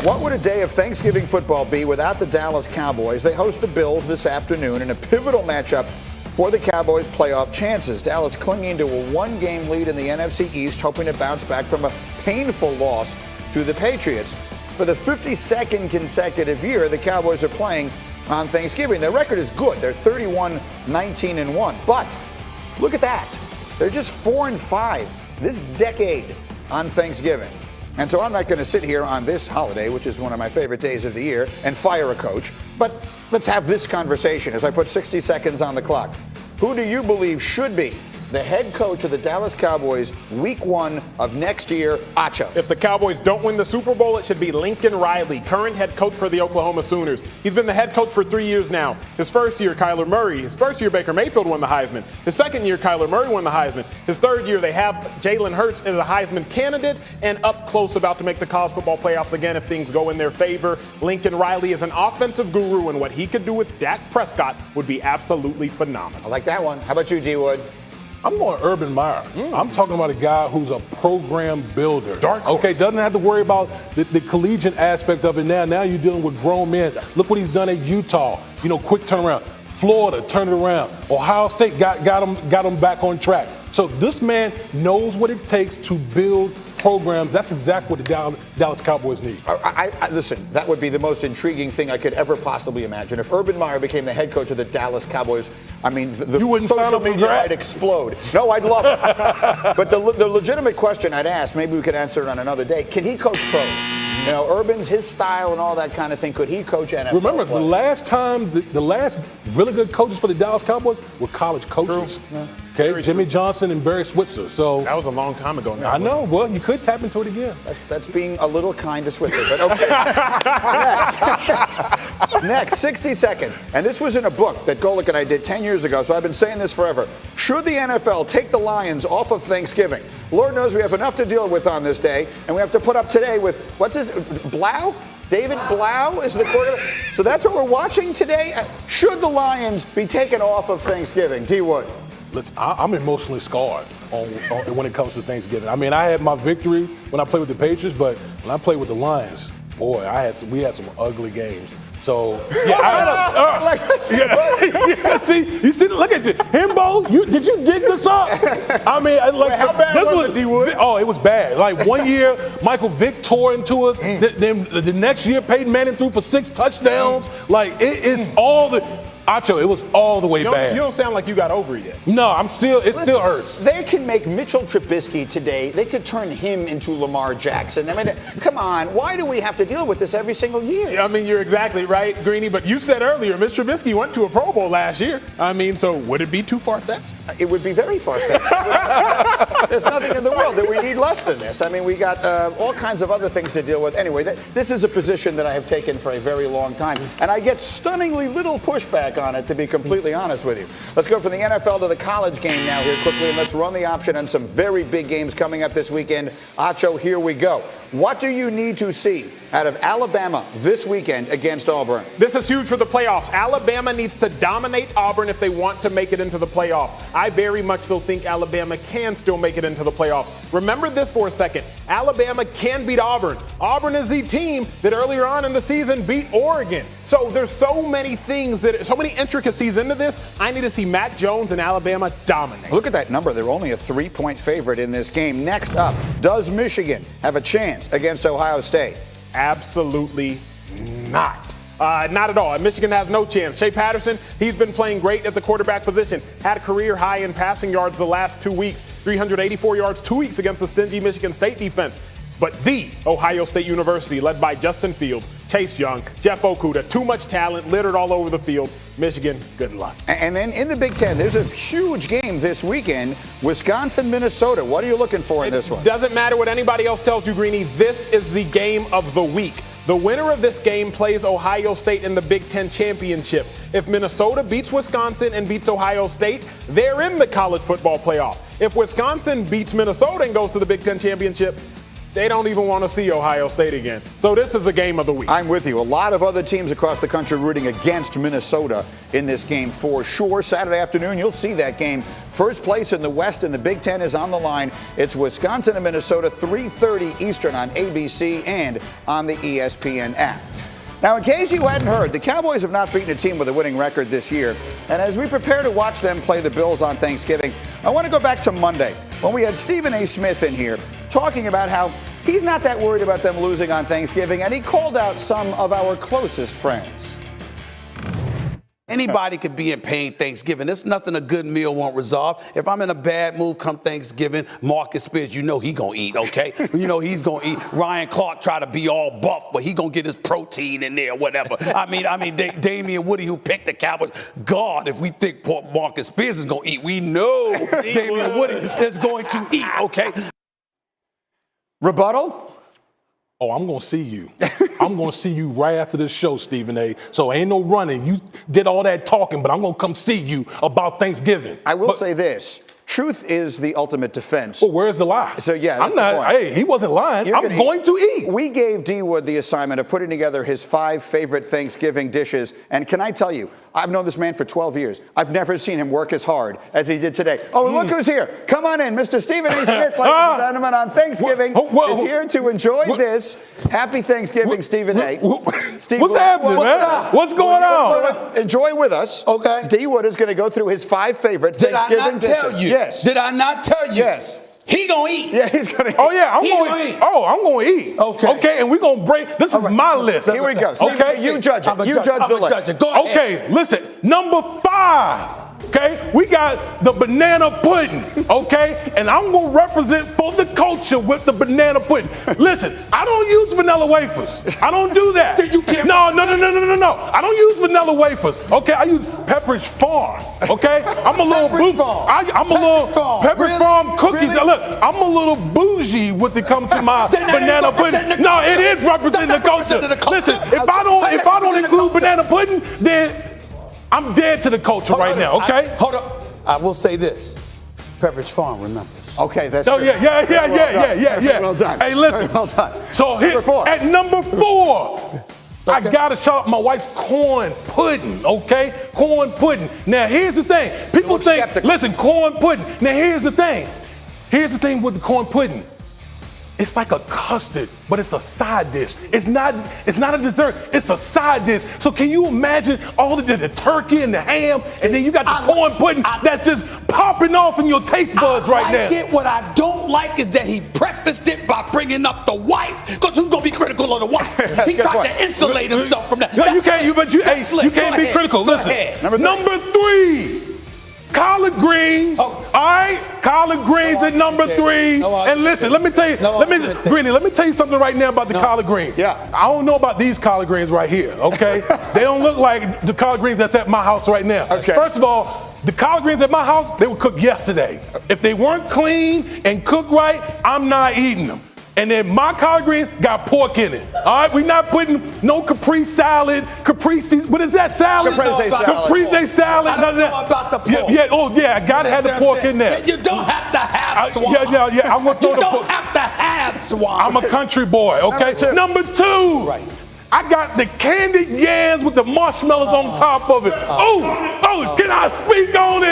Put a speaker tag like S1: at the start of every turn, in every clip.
S1: What would a day of Thanksgiving football be without the Dallas Cowboys? They host the Bills this afternoon in a pivotal matchup for the Cowboys' playoff chances. Dallas clinging to a one-game lead in the NFC East, hoping to bounce back from a painful loss to the Patriots. For the 52nd consecutive year, the Cowboys are playing on Thanksgiving. Their record is good. They're 31-19-1. But look at that. They're just 4-5 this decade on Thanksgiving. And so I'm not going to sit here on this holiday, which is one of my favorite days of the year, and fire a coach. But let's have this conversation as I put 60 seconds on the clock. Who do you believe should be the head coach of the Dallas Cowboys week 1 of next year? Acho.
S2: If the Cowboys don't win the Super Bowl, it should be Lincoln Riley, current head coach for the Oklahoma Sooners. He's been the head coach for 3 years now. His first year, Kyler Murray. His first year, Baker Mayfield won the Heisman. His second year, Kyler Murray won the Heisman. His third year, they have Jalen Hurts as a Heisman candidate and up close about to make the college football playoffs again if things go in their favor. Lincoln Riley is an offensive guru, and what he could do with Dak Prescott would be absolutely phenomenal.
S1: I like that one. How about you, D. Wood?
S3: I'm going Urban Meyer. I'm talking about a guy who's a program builder.
S2: Dark horse.
S3: Okay, doesn't have to worry about the collegiate aspect of it now. Now you're dealing with grown men. Look what he's done at Utah. Quick turnaround. Florida, turn it around. Ohio State got him back on track. So this man knows what it takes to build programs. That's exactly what the Dallas Cowboys need.
S1: Listen, that would be the most intriguing thing I could ever possibly imagine. If Urban Meyer became the head coach of the Dallas Cowboys, I mean,
S3: you wouldn't sign
S1: social
S3: up for
S1: media
S3: that?
S1: might explode. No, I'd love it. But the legitimate question I'd ask, maybe we could answer it on another day, can he coach pros? Urban's his style and all that kind of thing. Could he coach NFL?
S3: Remember,
S1: players?
S3: the last time, the last really good coaches for the Dallas Cowboys were college coaches.
S1: Yeah.
S3: Okay, Jimmy Johnson and Barry Switzer. So
S2: That was a long time ago now.
S3: I know. Well, you could tap into it again.
S1: That's being a little kind to Switzer, but okay. Next, 60 seconds. And this was in a book that Golick and I did 10 years ago, so I've been saying this forever. Should the NFL take the Lions off of Thanksgiving? Lord knows we have enough to deal with on this day, and we have to put up today with, Blau? David Blau is the quarterback. So that's what we're watching today. Should the Lions be taken off of Thanksgiving? D. Wood.
S3: Listen, I'm emotionally scarred when it comes to Thanksgiving. I mean, I had my victory when I played with the Patriots, but when I played with the Lions, boy, we had some ugly games. So yeah, see, look at you, Himbo. Did you dig this up? I mean,
S2: how bad was it, D-Wood?
S3: Oh, it was bad. Like 1 year, Michael Vick tore into us. Then the next year, Peyton Manning threw for 6 touchdowns. Like it was all the way bad.
S2: You don't sound like you got over it yet.
S3: No, it still hurts.
S1: They can make Mitchell Trubisky today. They could turn him into Lamar Jackson. I mean, come on. Why do we have to deal with this every single year?
S2: I mean, you're exactly right, Greeny, but you said earlier, Mr. Trubisky went to a Pro Bowl last year. I mean, so would it be too far-fetched?
S1: It would be very far-fetched. There's nothing in the world that we need less than this. I mean, we got all kinds of other things to deal with. Anyway, this is a position that I have taken for a very long time, and I get stunningly little pushback on it, to be completely honest with you. Let's go from the NFL to the college game now here quickly, and let's run the option on some very big games coming up this weekend. Acho, here we go. What do you need to see out of Alabama this weekend against Auburn?
S2: This is huge for the playoffs. Alabama needs to dominate Auburn if they want to make it into the playoffs. I very much so think Alabama can still make it into the playoffs. Remember this for a second. Alabama can beat Auburn. Auburn is the team that earlier on in the season beat Oregon. So there's so many intricacies into this. I need to see Mac Jones and Alabama dominate.
S1: Look at that number. They're only a 3-point favorite in this game. Next up, does Michigan have a chance against Ohio State?
S2: Absolutely not. Not at all. Michigan has no chance. Shea Patterson, he's been playing great at the quarterback position. Had a career high in passing yards the last 2 weeks. 384 yards 2 weeks against the stingy Michigan State defense. But the Ohio State University, led by Justin Fields, Chase Young, Jeff Okudah, too much talent littered all over the field. Michigan, good luck.
S1: And then in the Big Ten, there's a huge game this weekend, Wisconsin, Minnesota. What are you looking for in this one?
S2: It doesn't matter what anybody else tells you, Greeny. This is the game of the week. The winner of this game plays Ohio State in the Big Ten championship. If Minnesota beats Wisconsin and beats Ohio State, they're in the college football playoff. If Wisconsin beats Minnesota and goes to the Big Ten championship, they don't even want to see Ohio State again. So this is a game of the week.
S1: I'm with you. A lot of other teams across the country rooting against Minnesota in this game for sure. Saturday afternoon, you'll see that game. First place in the West and the Big Ten is on the line. It's Wisconsin and Minnesota, 3:30 Eastern on ABC and on the ESPN app. Now, in case you hadn't heard, the Cowboys have not beaten a team with a winning record this year. And as we prepare to watch them play the Bills on Thanksgiving, I want to go back to Monday when we had Stephen A. Smith in here talking about how he's not that worried about them losing on Thanksgiving, and he called out some of our closest friends.
S4: Anybody could be in pain Thanksgiving. There's nothing a good meal won't resolve. If I'm in a bad mood come Thanksgiving, Marcus Spears, you know he gonna eat, okay? You know he's gonna eat. Ryan Clark try to be all buff, but he gonna get his protein in there, whatever. I mean, Damian Woody, who picked the Cowboys. God, if we think Marcus Spears is gonna eat, we know Damian Woody is going to eat, okay?
S1: Rebuttal?
S3: Oh, I'm going to see you. I'm going to see you right after this show, Stephen A. So ain't no running. You did all that talking, but I'm going to come see you about Thanksgiving.
S1: I will say this. Truth is the ultimate defense.
S3: Well, where's the lie?
S1: So, yeah, that's
S3: I'm not.
S1: the point.
S3: Hey, he wasn't lying. I'm going to eat.
S1: We gave D. Wood the assignment of putting together his 5 favorite Thanksgiving dishes. And can I tell you, I've known this man for 12 years. I've never seen him work as hard as he did today. Oh, look who's here. Come on in. Mr. Stephen A. Smith, ladies and gentlemen, on Thanksgiving, is here to enjoy this. Happy Thanksgiving, Stephen A.
S3: What's happening, man? What's going on?
S1: Enjoy with us.
S4: Okay.
S1: D. Wood is going to go through his 5 favorite Thanksgiving dishes.
S4: Did I not tell you?
S1: Yes.
S4: Did I not tell you?
S1: Yes.
S4: He gonna eat.
S1: Yeah, he's going to eat.
S3: Oh, yeah, I'm
S4: He
S3: going
S4: gonna
S3: to
S4: eat.
S3: eat. Oh, I'm going to eat.
S4: Okay.
S3: And we're going to break. This is my list.
S1: Here we go. Stephen,
S3: Okay.
S1: you judge it. You judge the list.
S4: Go ahead.
S3: Okay, listen. Number 5. Okay, we got the banana pudding, okay? And I'm going to represent for the culture with the banana pudding. Listen, I don't use vanilla wafers. I don't do that.
S4: You can't.
S3: No. I don't use vanilla wafers, okay? I use Pepperidge Farm, okay? I'm a little
S4: Pepperidge Farm.
S3: I'm a little Pepperidge
S4: Really?
S3: Farm cookies.
S4: Really?
S3: Look, I'm a little bougie when it comes to my
S4: Then that
S3: banana
S4: ain't
S3: pudding.
S4: representing the
S3: No, it
S4: culture.
S3: is representing the
S4: That's
S3: culture.
S4: representing the culture.
S3: Listen, if I don't include banana pudding, then I'm dead to the culture right now, okay?
S4: Hold up. I will say this. Pepperidge Farm remembers.
S1: Okay, that's
S3: Oh,
S1: good.
S3: yeah.
S1: Well done.
S3: Hey, listen.
S1: Well done.
S3: So here,
S1: Number 4.
S3: at number 4, I got to shout out my wife's corn pudding, okay? Corn pudding. Now, here's the thing. People
S1: look
S3: think,
S1: skeptical.
S3: listen, corn pudding. Now, here's the thing. Here's the thing with the corn pudding. It's like a custard, but it's a side dish. It's not a dessert. It's a side dish. So can you imagine all of the turkey and the ham, and then you got the corn pudding that's just popping off in your taste buds right now.
S4: What I don't like is that he prefaced it by bringing up the wife, because who's gonna be critical of the wife? He
S1: good
S4: tried
S1: point.
S4: to insulate himself from that.
S3: No, you can't be critical.
S4: Go
S3: Listen,
S4: ahead.
S3: number 3. Collard greens.
S4: Oh.
S3: All right, collard greens at number 3.
S4: No,
S3: and listen, let me tell you, Greeny, let me tell you something right now about the collard greens.
S1: Yeah.
S3: I don't know about these collard greens right here. Okay, they don't look like the collard greens that's at my house right now.
S1: Okay.
S3: First of all, the collard greens at my house, they were cooked yesterday. If they weren't clean and cooked right, I'm not eating them. And then my collard greens got pork in it. All right, we're not putting no Capri salad, what is that salad?
S1: Caprese salad.
S3: Caprese salad.
S4: I don't know about the pork.
S3: I gotta have the pork in there.
S4: You don't have to have swamp.
S3: Yeah. I'm gonna throw
S4: You
S3: the
S4: don't
S3: pork.
S4: have to have swamp.
S3: I'm a country boy, okay? Number 2.
S4: Right.
S3: I got the candied yams with the marshmallows on top of it. Can I speak on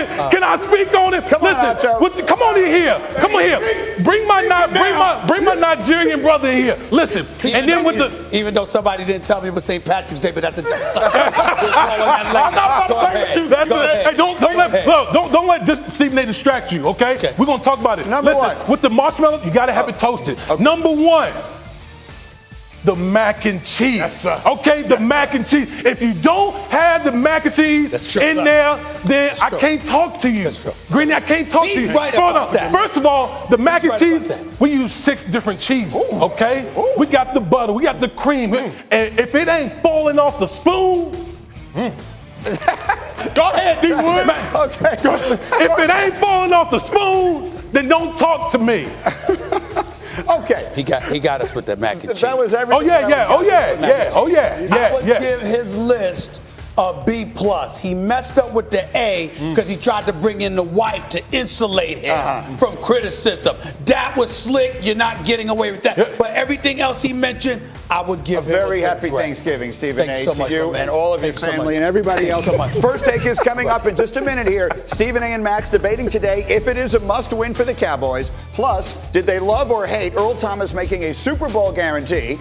S3: it?
S1: Come on, Acho.
S3: Come on in here. Come on here. Bring my Nigerian brother in here. Listen, and then with the
S4: even though somebody didn't tell me it was St. Patrick's Day, but that's a joke.
S3: Hey, don't let Stephen A. distract you, okay? We're gonna talk about it.
S1: Number
S3: Listen,
S1: 1.
S3: with the marshmallow, you gotta have it toasted.
S1: Okay.
S3: Number 1. The mac and cheese.
S2: Yes, sir.
S3: Okay, the mac and cheese. If you don't have the mac and cheese in there, then I can't talk to you.
S4: That's true.
S3: Greeny, I can't talk to
S4: He's
S3: you.
S4: right about that.
S3: First of all, the mac and
S4: right
S3: cheese,
S4: about that.
S3: we use 6 different cheeses, okay? We got the butter, we got the cream. And if it ain't falling off the spoon, go ahead, D. Wood.
S1: Okay.
S3: If it ain't falling off the spoon, then don't talk to me.
S1: Okay.
S4: He got us with the mac and cheese.
S1: That was everything.
S3: I would give his list
S4: a B+. He messed up with the A because he tried to bring in the wife to insulate him from criticism. That was slick. You're not getting away with that. But everything else he mentioned, I would give him
S1: very
S4: a
S1: happy
S4: grade.
S1: Thanksgiving, Stephen A.
S4: Thank you so
S1: to
S4: much,
S1: you
S4: my man.
S1: and all of your
S4: Thanks so
S1: family
S4: much.
S1: and everybody else.
S4: Thank you so much.
S1: First Take is coming up in just a minute here. Stephen A. and Max debating today if it is a must-win for the Cowboys. Plus, did they love or hate Earl Thomas making a Super Bowl guarantee?